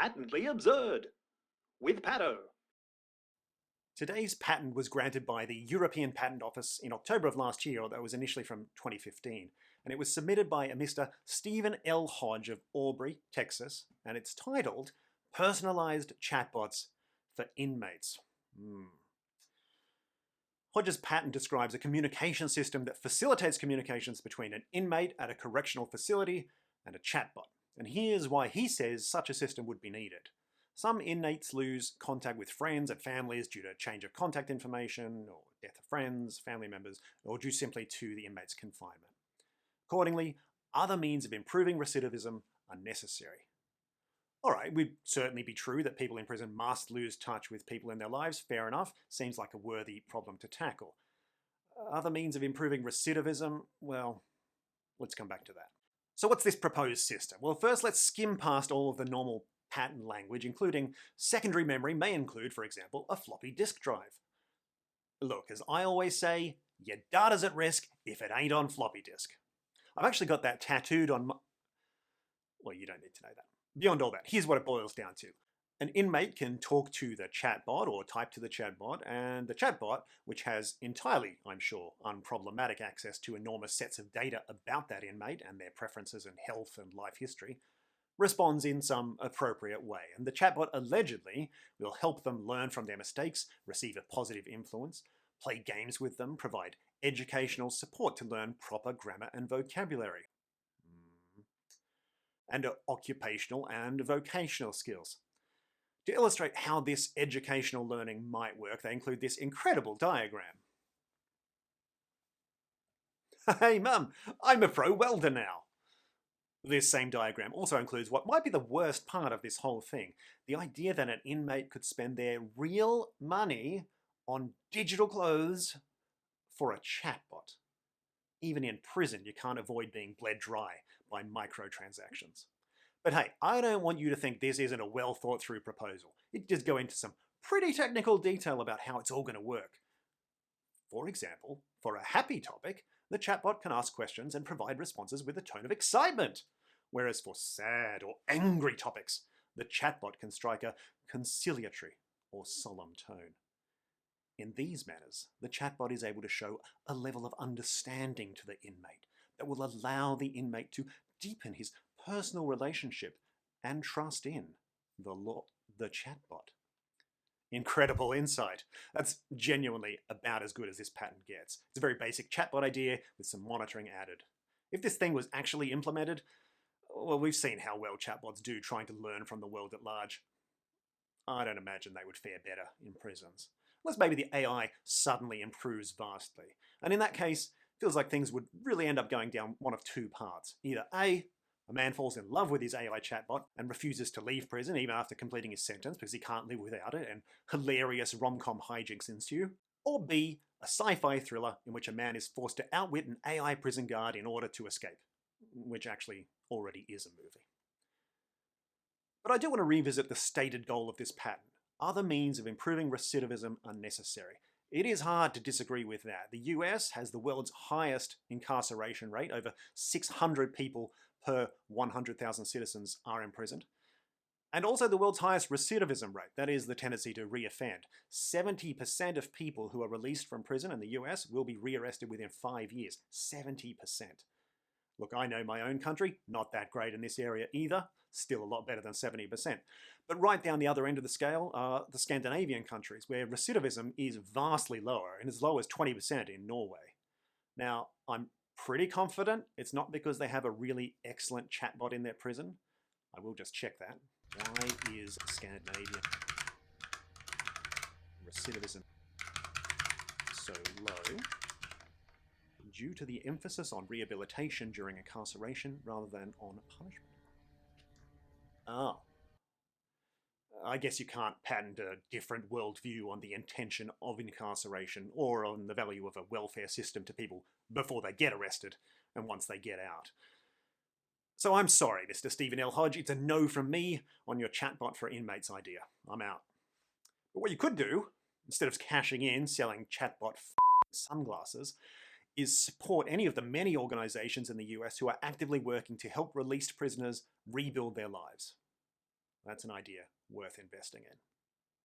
Patently absurd with Patto. Today's patent was granted by the European Patent Office in October of last year, although it was initially from 2015. And it was submitted by a Mr. Stephen L. Hodge of Aubrey, Texas, and it's titled Personalized Chatbots for Inmates. Hodge's patent describes a communication system that facilitates communications between an inmate at a correctional facility and a chatbot. And here's why he says such a system would be needed. Some inmates lose contact with friends and families due to change of contact information, or death of friends, family members, or due simply to the inmate's confinement. Accordingly, other means of improving recidivism are necessary. All right, it would certainly be true that people in prison must lose touch with people in their lives. Fair enough. Seems like a worthy problem to tackle. Other means of improving recidivism, well, let's come back to that. So what's this proposed system? Well, first let's skim past all of the normal patent language, including secondary memory may include, for example, a floppy disk drive. Look, as I always say, your data's at risk if it ain't on floppy disk. I've actually got that tattooed on my... Well, you don't need to know that. Beyond all that, here's what it boils down to. An inmate can talk to the chatbot or type to the chatbot, and the chatbot, which has entirely, I'm sure, unproblematic access to enormous sets of data about that inmate and their preferences and health and life history, responds in some appropriate way. And the chatbot allegedly will help them learn from their mistakes, receive a positive influence, play games with them, provide educational support to learn proper grammar and vocabulary, and occupational and vocational skills. To illustrate how this educational learning might work, they include this incredible diagram. Hey mum, I'm a pro welder now. This same diagram also includes what might be the worst part of this whole thing, the idea that an inmate could spend their real money on digital clothes for a chatbot. Even in prison, you can't avoid being bled dry by microtransactions. But hey, I don't want you to think this isn't a well thought through proposal. It does go into some pretty technical detail about how it's all going to work. For example, for a happy topic, the chatbot can ask questions and provide responses with a tone of excitement, whereas for sad or angry topics, the chatbot can strike a conciliatory or solemn tone. In these manners, the chatbot is able to show a level of understanding to the inmate that will allow the inmate to deepen his personal relationship and trust in the chatbot. Incredible insight. That's genuinely about as good as this patent gets. It's a very basic chatbot idea with some monitoring added. If this thing was actually implemented, well, we've seen how well chatbots do trying to learn from the world at large. I don't imagine they would fare better in prisons. Unless maybe the AI suddenly improves vastly. And in that case, it feels like things would really end up going down one of two paths. Either A, a man falls in love with his AI chatbot and refuses to leave prison even after completing his sentence because he can't live without it, and hilarious rom-com hijinks ensue. Or B, a sci-fi thriller in which a man is forced to outwit an AI prison guard in order to escape, which actually already is a movie. But I do want to revisit the stated goal of this patent. Other means of improving recidivism are necessary. It is hard to disagree with that. The US has the world's highest incarceration rate. Over 600 people per 100,000 citizens are imprisoned. And also the world's highest recidivism rate, that is the tendency to reoffend. 70% of people who are released from prison in the US will be rearrested within 5 years. 70%. Look, I know my own country, not that great in this area either, still a lot better than 70%. But right down the other end of the scale are the Scandinavian countries, where recidivism is vastly lower, and as low as 20% in Norway. Now, I'm pretty confident it's not because they have a really excellent chatbot in their prison. I will just check that. Why is Scandinavian recidivism so low? Due to the emphasis on rehabilitation during incarceration rather than on punishment. Oh. I guess you can't patent a different worldview on the intention of incarceration or on the value of a welfare system to people before they get arrested and once they get out. So I'm sorry, Mr. Stephen L. Hodge, it's a no from me on your chatbot for inmates idea. I'm out. But what you could do, instead of cashing in selling chatbot sunglasses, is support any of the many organizations in the US who are actively working to help released prisoners rebuild their lives. That's an idea worth investing in.